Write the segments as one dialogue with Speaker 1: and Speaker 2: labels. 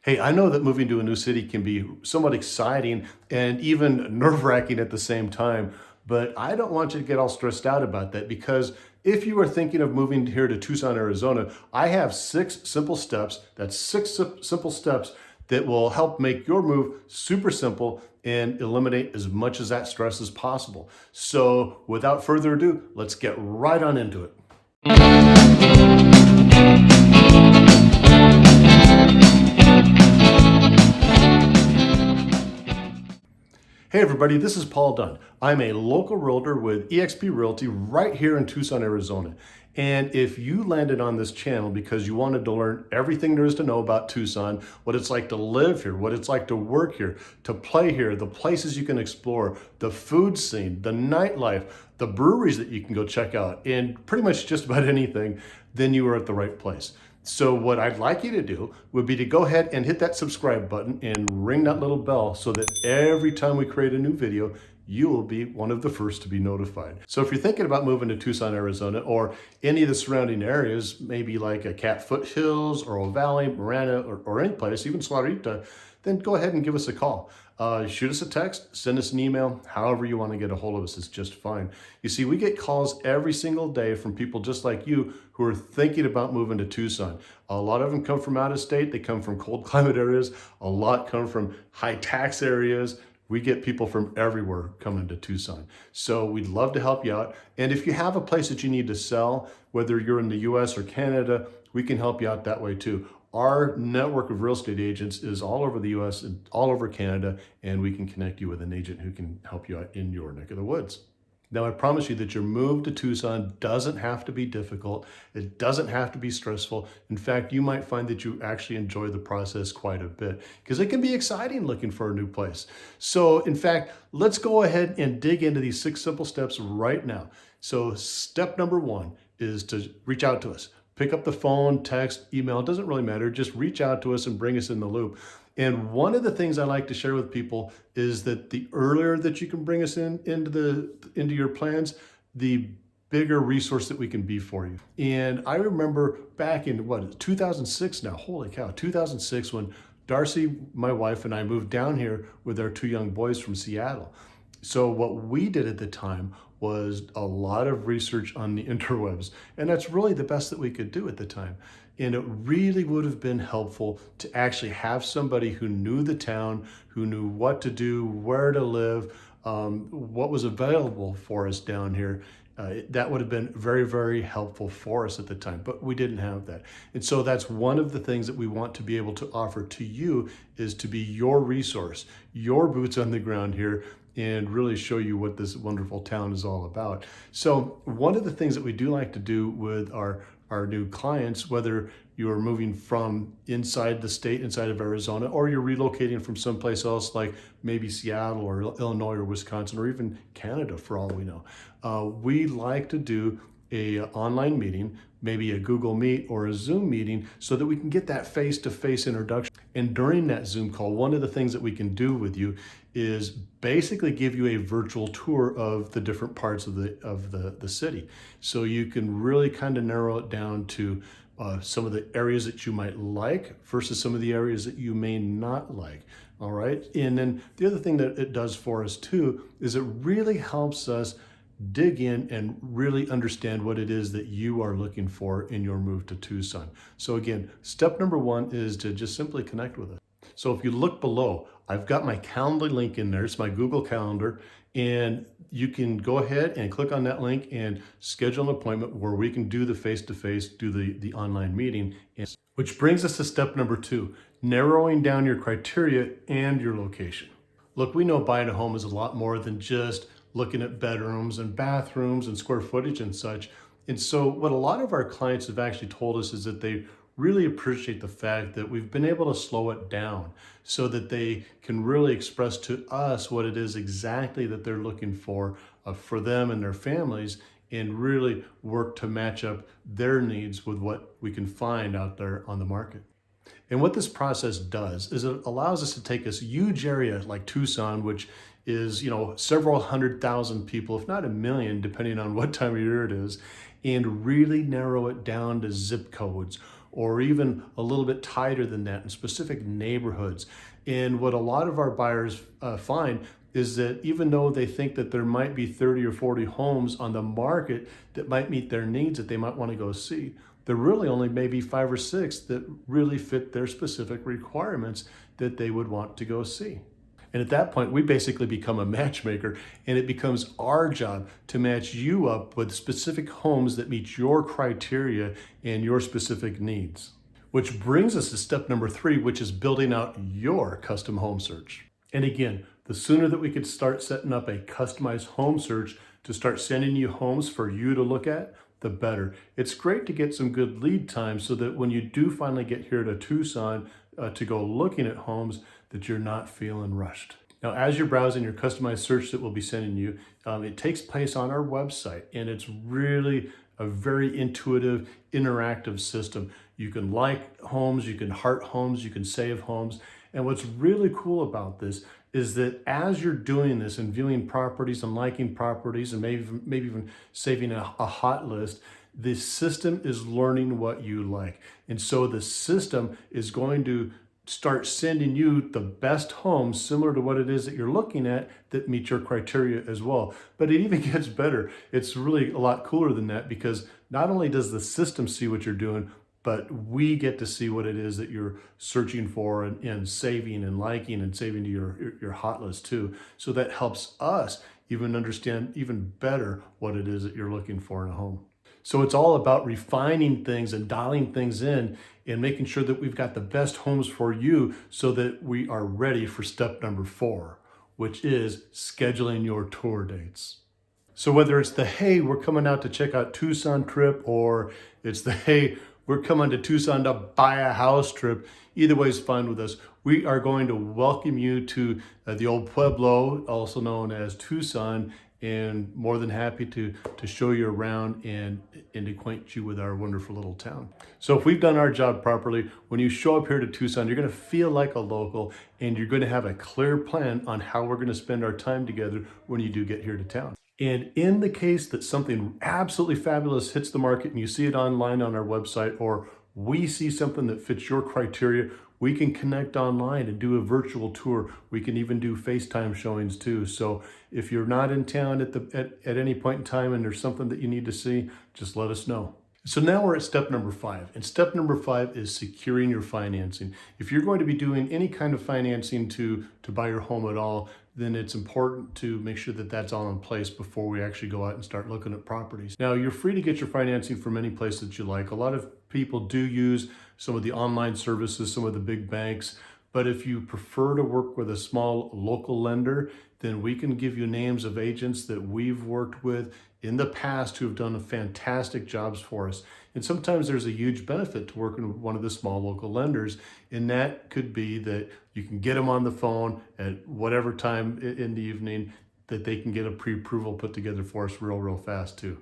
Speaker 1: Hey, I know that moving to a new city can be somewhat exciting and even nerve-wracking at the same time, but I don't want you to get all stressed out about that because if you are thinking of moving here to Tucson, Arizona, I have 6 simple steps. That's simple steps that will help make your move super simple and eliminate as much of that stress as possible. So without further ado, let's get right on into it. Hey everybody, this is Paul Dunn. I'm a local realtor with eXp Realty right here in Tucson, Arizona. And if you landed on this channel because you wanted to learn everything there is to know about Tucson, what it's like to live here, what it's like to work here, to play here, the places you can explore, the food scene, the nightlife, the breweries that you can go check out, and pretty much just about anything, then you are at the right place. So what I'd like you to do would be to go ahead and hit that subscribe button and ring that little bell so that every time we create a new video, you will be one of the first to be notified. So if you're thinking about moving to Tucson, Arizona, or any of the surrounding areas, maybe like a Cat Foothills, Oro Valley, Marana, or any place, even Salarita, then go ahead and give us a call. Shoot us a text, send us an email, however you want to get a hold of us is just fine. You see, we get calls every single day from people just like you who are thinking about moving to Tucson. A lot of them come from out of state. They come from cold climate areas. A lot come from high tax areas. We get people from everywhere coming to Tucson. So we'd love to help you out. And if you have a place that you need to sell, whether you're in the US or Canada, we can help you out that way too. Our network of real estate agents is all over the US and all over Canada, and we can connect you with an agent who can help you out in your neck of the woods. Now, I promise you that your move to Tucson doesn't have to be difficult. It doesn't have to be stressful. In fact, you might find that you actually enjoy the process quite a bit because it can be exciting looking for a new place. So in fact, let's go ahead and dig into these 6 simple steps right now. So step number 1 is to reach out to us. Pick up the phone, text, email, it doesn't really matter. Just reach out to us and bring us in the loop. And one of the things I like to share with people is that the earlier that you can bring us into your plans, the bigger resource that we can be for you. And I remember back in 2006 now, holy cow, 2006 when Darcy, my wife, and I moved down here with our 2 young boys from Seattle. So what we did at the time was a lot of research on the interwebs, and that's really the best that we could do at the time. And it really would have been helpful to actually have somebody who knew the town, who knew what to do, where to live, what was available for us down here. That would have been very, very helpful for us at the time, but we didn't have that. And so that's one of the things that we want to be able to offer to you is to be your resource, your boots on the ground here, and really show you what this wonderful town is all about. So one of the things that we do like to do with our new clients, whether you're moving from inside the state, inside of Arizona, or you're relocating from someplace else like maybe Seattle or Illinois or Wisconsin or even Canada for all we know, we like to do a online meeting, maybe a Google Meet or a Zoom meeting so that we can get that face-to-face introduction. And during that Zoom call, one of the things that we can do with you is basically give you a virtual tour of the different parts of the city. So you can really kind of narrow it down to some of the areas that you might like versus some of the areas that you may not like. All right. And then the other thing that it does for us too is it really helps us dig in and really understand what it is that you are looking for in your move to Tucson. So again, step number 1 is to just simply connect with us. So if you look below, I've got my calendar link in there. It's my Google Calendar, and you can go ahead and click on that link and schedule an appointment where we can do the face-to-face, do the online meeting. Which brings us to step number 2, narrowing down your criteria and your location. Look, we know buying a home is a lot more than just looking at bedrooms and bathrooms and square footage and such. And so what a lot of our clients have actually told us is that they really appreciate the fact that we've been able to slow it down so that they can really express to us what it is exactly that they're looking for them and their families, and really work to match up their needs with what we can find out there on the market. And what this process does is it allows us to take this huge area like Tucson, which is, several 100,000 people, if not a million, depending on what time of year it is, and really narrow it down to zip codes or even a little bit tighter than that in specific neighborhoods. And what a lot of our buyers find is that even though they think that there might be 30 or 40 homes on the market that might meet their needs that they might want to go see, there really only maybe 5 or 6 that really fit their specific requirements that they would want to go see. And at that point, we basically become a matchmaker, and it becomes our job to match you up with specific homes that meet your criteria and your specific needs. Which brings us to step number 3, which is building out your custom home search. And again, the sooner that we could start setting up a customized home search to start sending you homes for you to look at, the better. It's great to get some good lead time so that when you do finally get here to Tucson to go looking at homes, that you're not feeling rushed. Now, as you're browsing your customized search that we'll be sending you, it takes place on our website, and it's really a very intuitive, interactive system. You can like homes, you can heart homes, you can save homes. And what's really cool about this is that as you're doing this and viewing properties and liking properties and maybe even saving a hot list, the system is learning what you like. And so the system is going to start sending you the best homes similar to what it is that you're looking at that meet your criteria as well. But it even gets better. It's really a lot cooler than that, because not only does the system see what you're doing, but we get to see what it is that you're searching for and saving and liking and saving to your hot list too. So that helps us even understand even better what it is that you're looking for in a home. So it's all about refining things and dialing things in and making sure that we've got the best homes for you so that we are ready for step number 4, which is scheduling your tour dates. So whether it's the, hey, we're coming out to check out Tucson trip, or it's the, hey, we're coming to Tucson to buy a house trip, either way is fine with us. We are going to welcome you to the old Pueblo, also known as Tucson, and more than happy to show you around and acquaint you with our wonderful little town. So if we've done our job properly, when you show up here to Tucson, you're gonna feel like a local, and you're gonna have a clear plan on how we're gonna spend our time together when you do get here to town. And in the case that something absolutely fabulous hits the market and you see it online on our website, or we see something that fits your criteria, we can connect online and do a virtual tour. We can even do FaceTime showings too. So if you're not in town at any point in time and there's something that you need to see, just let us know. So now we're at step number 5. And step number 5 is securing your financing. If you're going to be doing any kind of financing to buy your home at all, then it's important to make sure that that's all in place before we actually go out and start looking at properties. Now, you're free to get your financing from any place that you like. A lot of people do use some of the online services, some of the big banks, but if you prefer to work with a small local lender, then we can give you names of agents that we've worked with in the past who have done fantastic jobs for us. And sometimes there's a huge benefit to working with one of the small local lenders, and that could be that you can get them on the phone at whatever time in the evening that they can get a pre-approval put together for us real fast too.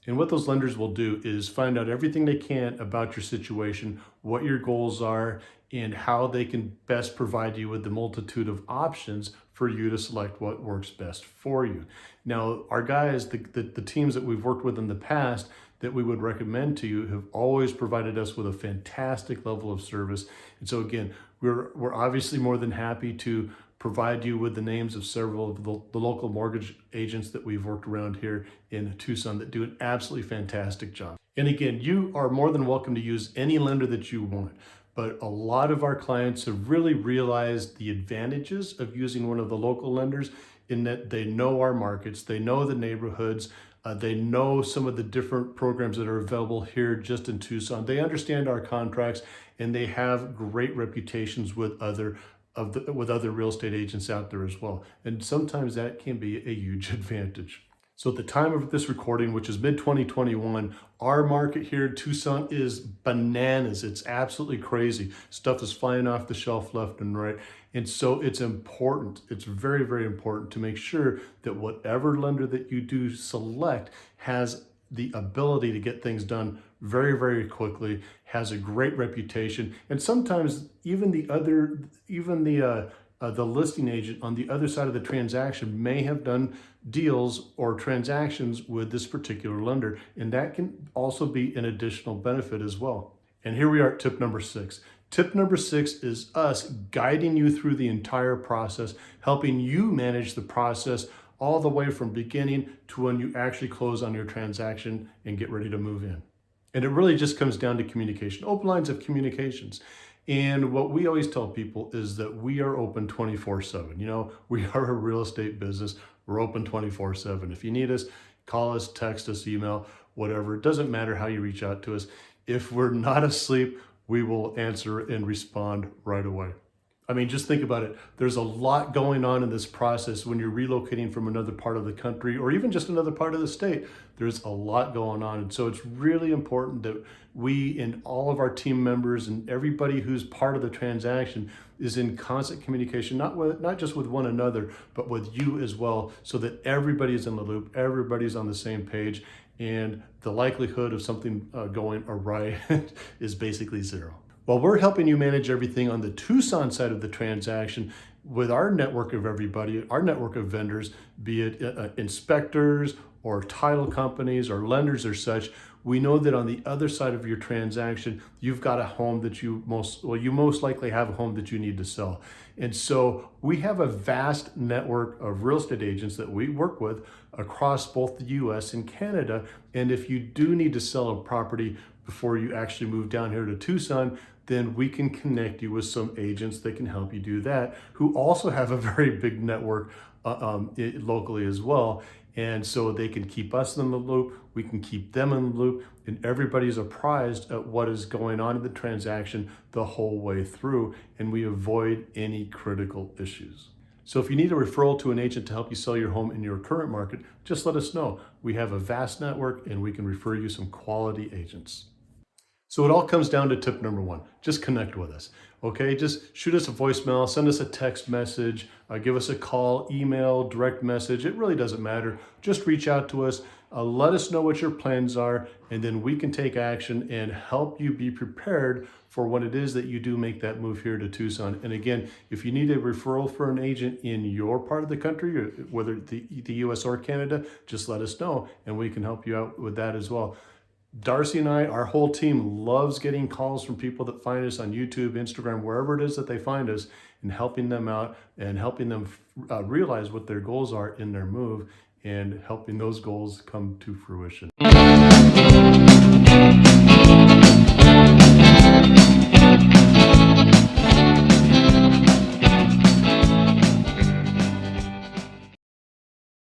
Speaker 1: And what those lenders will do is find out everything they can about your situation, what your goals are, and how they can best provide you with the multitude of options for you to select what works best for you. Now, our guys, the teams that we've worked with in the past that we would recommend to you have always provided us with a fantastic level of service. And so again, we're obviously more than happy to provide you with the names of several of the local mortgage agents that we've worked around here in Tucson that do an absolutely fantastic job. And again, you are more than welcome to use any lender that you want. But a lot of our clients have really realized the advantages of using one of the local lenders in that they know our markets, they know the neighborhoods, they know some of the different programs that are available here just in Tucson. They understand our contracts, and they have great reputations with other real estate agents out there as well. And sometimes that can be a huge advantage. So at the time of this recording, which is mid-2021, our market here in Tucson is bananas. It's absolutely crazy. Stuff is flying off the shelf left and right. And so it's important, it's very important to make sure that whatever lender that you do select has the ability to get things done very quickly, has a great reputation, and sometimes even the listing agent on the other side of the transaction may have done deals or transactions with this particular lender, and that can also be an additional benefit as well. And here we are at tip number 6. Tip number 6 is us guiding you through the entire process, helping you manage the process all the way from beginning to when you actually close on your transaction and get ready to move in. And it really just comes down to communication, open lines of communications. And what we always tell people is that we are open 24/7. You know, we are a real estate business. We're open 24/7. If you need us, call us, text us, email, whatever. It doesn't matter how you reach out to us. If we're not asleep, we will answer and respond right away. I mean, just think about it. There's a lot going on in this process when you're relocating from another part of the country or even just another part of the state. There's a lot going on. And so it's really important that we and all of our team members and everybody who's part of the transaction is in constant communication, not just with one another, but with you as well, so that everybody's in the loop, everybody's on the same page, and the likelihood of something going awry is basically zero. Well, we're helping you manage everything on the Tucson side of the transaction with our network of everybody, our network of vendors, be it inspectors or title companies or lenders or such. We know that on the other side of your transaction, you've got a home that you most likely have a home that you need to sell. And so we have a vast network of real estate agents that we work with across both the US and Canada. And if you do need to sell a property before you actually move down here to Tucson, then we can connect you with some agents that can help you do that, who also have a very big network locally as well. And so they can keep us in the loop, we can keep them in the loop, and everybody's apprised at what is going on in the transaction the whole way through, and we avoid any critical issues. So if you need a referral to an agent to help you sell your home in your current market, just let us know. We have a vast network and we can refer you some quality agents. So it all comes down to tip number 1, just connect with us, okay? Just shoot us a voicemail, send us a text message, give us a call, email, direct message. It really doesn't matter. Just reach out to us, let us know what your plans are, and then we can take action and help you be prepared for when it is that you do make that move here to Tucson. And again, if you need a referral for an agent in your part of the country, or whether the US or Canada, just let us know and we can help you out with that as well. Darcy and I, our whole team loves getting calls from people that find us on YouTube, Instagram, wherever it is that they find us, and helping them out and helping them realize what their goals are in their move and helping those goals come to fruition.